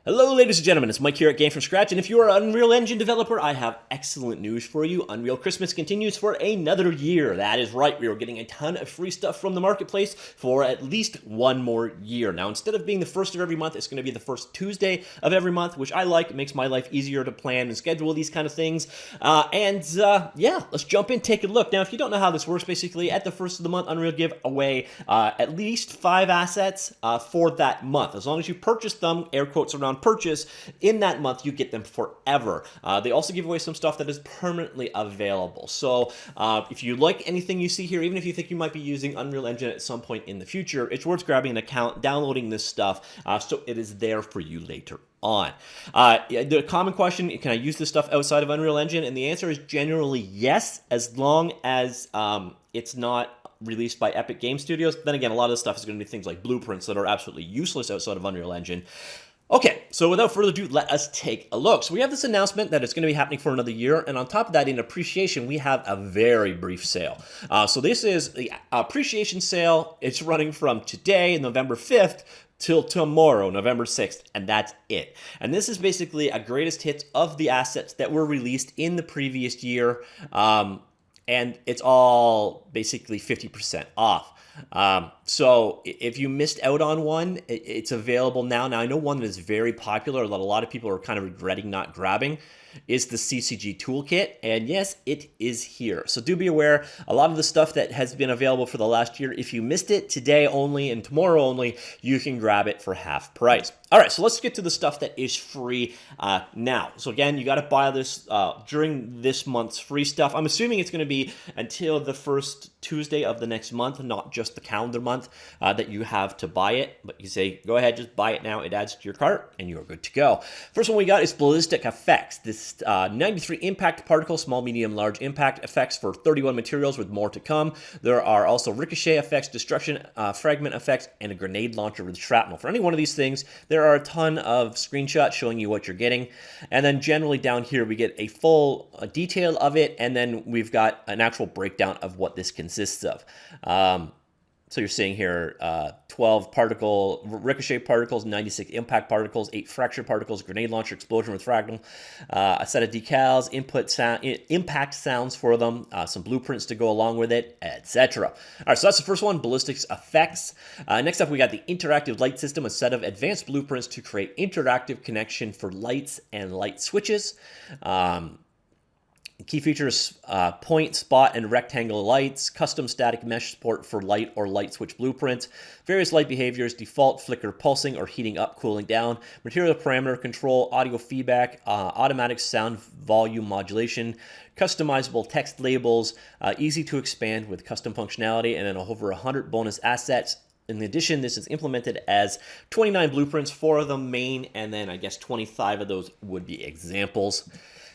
Hello ladies and gentlemen, it's Mike here at Game From Scratch, and if you are an Unreal Engine developer, I have excellent news for you. Unreal Christmas continues for another year. That is right, we are getting a ton of free stuff from the marketplace for at least one more year. Now, instead of being the first of every month, it's going to be the first Tuesday of every month, which I like. It makes my life easier to plan and schedule these kind of things. Yeah, let's jump in, take a look. Now, if you don't know how this works, basically, at the first of the month, Unreal give away at least 5 assets for that month. As long as you purchase them, air quotes around purchase, in that month you get them forever. They also give away some stuff that is permanently available. So if you like anything you see here, even if you think you might be using Unreal Engine at some point in the future, it's worth grabbing an account, downloading this stuff, so it is there for you later on. The common question, can I use this stuff outside of Unreal Engine? And the answer is generally yes, as long as it's not released by Epic Game Studios. Then again, a lot of this stuff is going to be things like blueprints that are absolutely useless outside of Unreal Engine. Okay, so without further ado, let us take a look. So we have this announcement that it's going to be happening for another year, and on top of that, in appreciation, we have a very brief sale. So this is the appreciation sale. It's running from today, November 5th, till tomorrow, November 6th, and that's it. And this is basically a greatest hits of the assets that were released in the previous year, and it's all basically 50% off. So if you missed out on one, it's available now. Now, I know one that is very popular that a lot of people are kind of regretting not grabbing is the CCG toolkit, and yes, it is here. So do be aware, a lot of the stuff that has been available for the last year, if you missed it today only and tomorrow only, you can grab it for half price. All right, so let's get to the stuff that is free now. So again, you got to buy this during this month's free stuff. I'm assuming it's going to be until the first Tuesday of the next month, not just the calendar month that you have to buy it. But you say, go ahead, just buy it now. It adds to your cart, and you're good to go. First one we got is Ballistic Effects. This 93 impact particle, small, medium, large impact effects for 31 materials with more to come. There are also ricochet effects, destruction, fragment effects, and a grenade launcher with shrapnel. For any one of these things, there are a ton of screenshots showing you what you're getting. And then generally down here, we get a full detail of it, and then we've got an actual breakdown of what this consists of. So you're seeing here 12 ricochet particles, 96 impact particles, 8 fracture particles, grenade launcher, explosion with fragment, a set of decals, impact sounds for them, some blueprints to go along with it, etc. All right, so that's the first one, Ballistic Effects. Next up, we got the interactive light system, a set of advanced blueprints to create interactive connection for lights and light switches. Key features, point, spot, and rectangle lights, custom static mesh support for light or light switch blueprints, various light behaviors, default flicker pulsing or heating up, cooling down, material parameter control, audio feedback, automatic sound volume modulation, customizable text labels, easy to expand with custom functionality, and then over 100 bonus assets. In addition, this is implemented as 29 blueprints, 4 of them main, and then I guess 25 of those would be examples.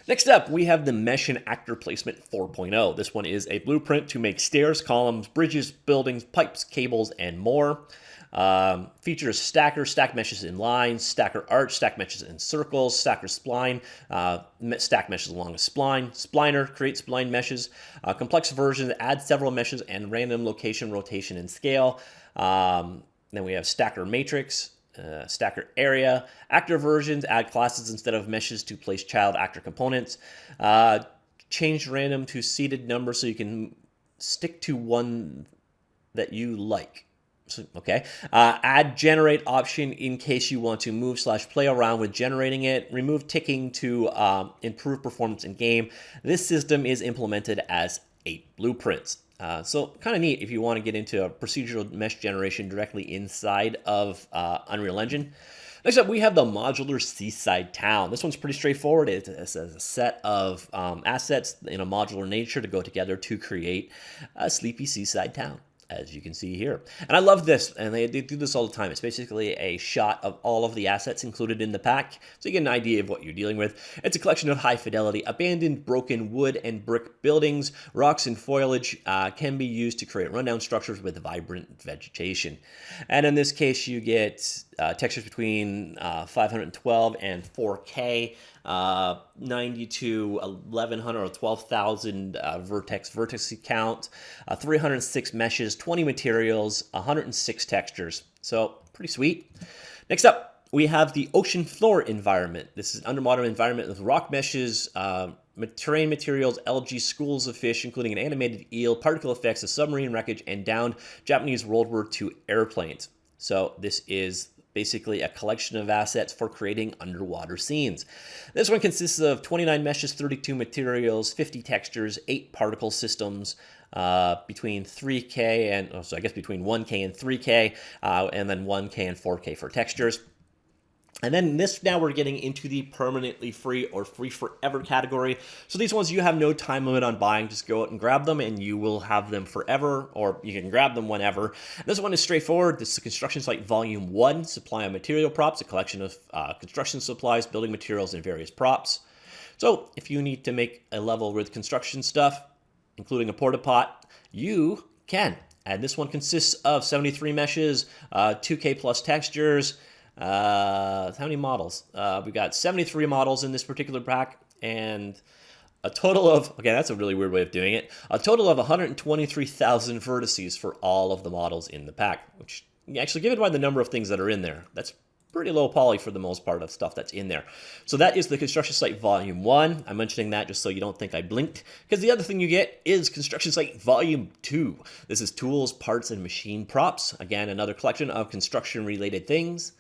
Next up, we have the Mesh and Actor Placement 4.0. This one is a blueprint to make stairs, columns, bridges, buildings, pipes, cables, and more. Features stacker, stack meshes in lines, stacker arch, stack meshes in circles, stacker spline, stack meshes along a spline, spliner, create spline meshes, complex versions, add several meshes, and random location, rotation, and scale. Then we have stacker matrix, stacker area, actor versions, add classes instead of meshes to place child actor components, change random to seated number so you can stick to one that you like. So, okay, add generate option in case you want to move / play around with generating it, remove ticking to improve performance in game. This system is implemented as 8 blueprints. So kind of neat if you want to get into a procedural mesh generation directly inside of Unreal Engine. Next up, we have the Modular Seaside Town. This one's pretty straightforward. It's a set of assets in a modular nature to go together to create a sleepy seaside town, as you can see here. And I love this, and they do this all the time. It's basically a shot of all of the assets included in the pack, so you get an idea of what you're dealing with. It's a collection of high-fidelity, abandoned, broken wood and brick buildings. Rocks and foliage can be used to create rundown structures with vibrant vegetation. And in this case, you get textures between 512 and 4K, 90 to 1100 or 12,000 vertex count, 306 meshes, 20 materials, 106 textures. So pretty sweet. Next up, we have the ocean floor environment. This is an underwater environment with rock meshes, terrain materials, algae, schools of fish, including an animated eel, particle effects, a submarine wreckage, and downed Japanese World War II airplanes. So this is basically a collection of assets for creating underwater scenes. This one consists of 29 meshes, 32 materials, 50 textures, 8 particle systems, between 3K and, so I guess between 1K and 3K, and then 1K and 4K for textures. And then now we're getting into the permanently free or free forever category. So these ones you have no time limit on buying. Just go out and grab them and you will have them forever, or you can grab them whenever. This one is straightforward. This is the Construction Site Volume 1, Supply of Material Props, a collection of construction supplies, building materials, and various props. So if you need to make a level with construction stuff, including a porta pot, you can. And this one consists of 73 meshes, 2K plus textures. How many models? We've got 73 models in this particular pack, and a total of, okay, that's a really weird way of doing it, a total of 123,000 vertices for all of the models in the pack, which, actually, given by the number of things that are in there, that's pretty low poly for the most part of stuff that's in there. So that is the Construction Site Volume 1. I'm mentioning that just so you don't think I blinked, because the other thing you get is Construction Site Volume 2. This is tools, parts, and machine props. Again, another collection of construction-related things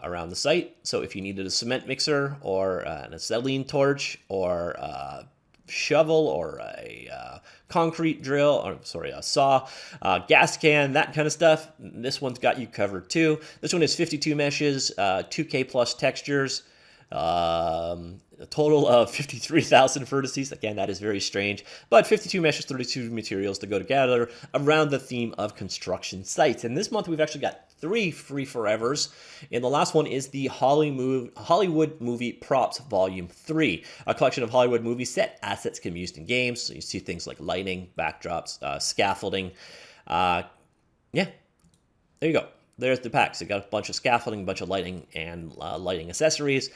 around the site. So if you needed a cement mixer or an acetylene torch or a shovel or a concrete drill, or sorry, a saw, gas can, that kind of stuff, this one's got you covered too. This one is 52 meshes, 2K plus textures, a total of 53,000 vertices. Again, that is very strange, but 52 meshes, 32 materials to go together around the theme of construction sites. And this month we've actually got 3 free forevers, and the last one is the Hollywood Movie Props Volume 3, a collection of Hollywood movie set assets can be used in games. So you see things like lighting, backdrops, scaffolding. Yeah, there you go. There's the packs. It got a bunch of scaffolding, a bunch of lighting, and lighting accessories.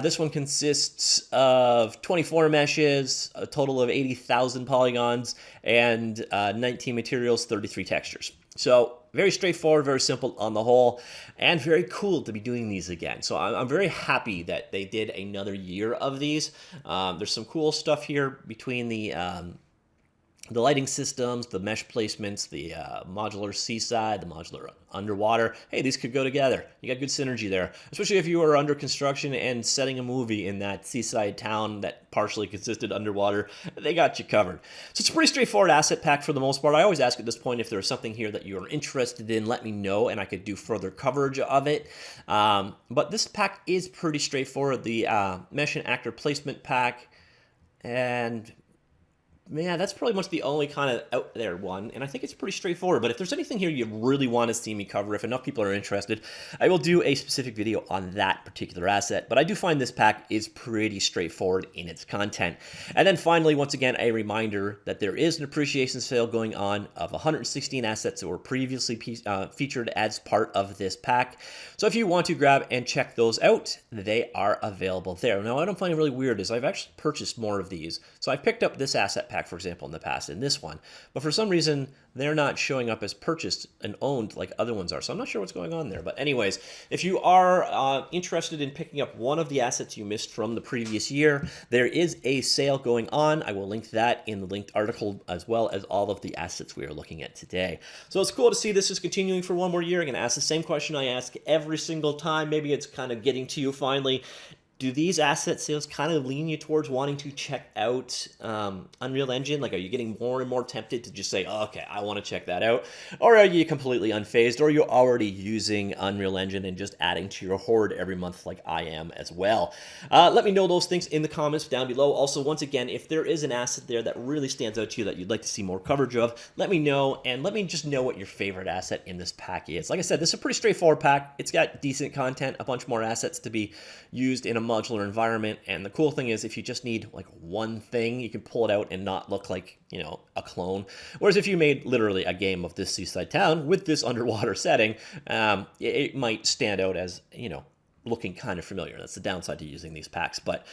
This one consists of 24 meshes, a total of 80,000 polygons, and 19 materials, 33 textures. So very straightforward, very simple on the whole, and very cool to be doing these again. So I'm very happy that they did another year of these. There's some cool stuff here between the lighting systems, the mesh placements, the modular Seaside, the modular underwater. Hey, these could go together. You got good synergy there, especially if you are under construction and setting a movie in that seaside town that partially consisted underwater. They got you covered. So it's a pretty straightforward asset pack for the most part. I always ask at this point if there's something here that you're interested in, let me know, and I could do further coverage of it. But this pack is pretty straightforward. The mesh and actor placement pack, and man, that's pretty much the only kind of out there one, and I think it's pretty straightforward. But if there's anything here you really want to see me cover, if enough people are interested, I will do a specific video on that particular asset. But I do find this pack is pretty straightforward in its content. And then finally, once again, a reminder that there is an appreciation sale going on of 116 assets that were previously featured as part of this pack. So if you want to grab and check those out, they are available there. Now, what I find really weird is I've actually purchased more of these. So I've picked up this asset pack, for example, in the past, in this one, but for some reason they're not showing up as purchased and owned like other ones are, so I'm not sure what's going on there. But anyways, if you are interested in picking up one of the assets you missed from the previous year, there is a sale going on. I will link that in the linked article, as well as all of the assets we are looking at today. So it's cool to see this is continuing for one more year. I'm going to ask the same question I ask every single time. Maybe it's kind of getting to you finally. Do these asset sales kind of lean you towards wanting to check out Unreal Engine? Like, are you getting more and more tempted to just say, oh, okay, I want to check that out? Or are you completely unfazed? Or are you already using Unreal Engine and just adding to your hoard every month like I am as well? Let me know those things in the comments down below. Also, once again, if there is an asset there that really stands out to you that you'd like to see more coverage of, let me know, and let me just know what your favorite asset in this pack is. Like I said, this is a pretty straightforward pack. It's got decent content, a bunch more assets to be used in a modular environment, and the cool thing is if you just need like one thing, you can pull it out and not look like, you know, a clone. Whereas if you made literally a game of this seaside town with this underwater setting, it might stand out as, you know, looking kind of familiar. That's the downside to using these packs. But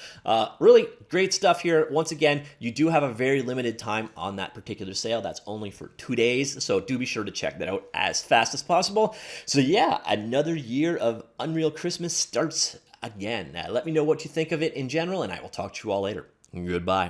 really great stuff here. Once again, you do have a very limited time on that particular sale. That's only for 2 days. So do be sure to check that out as fast as possible. So yeah, another year of Unreal Christmas starts again. Let me know what you think of it in general, and I will talk to you all later. Goodbye.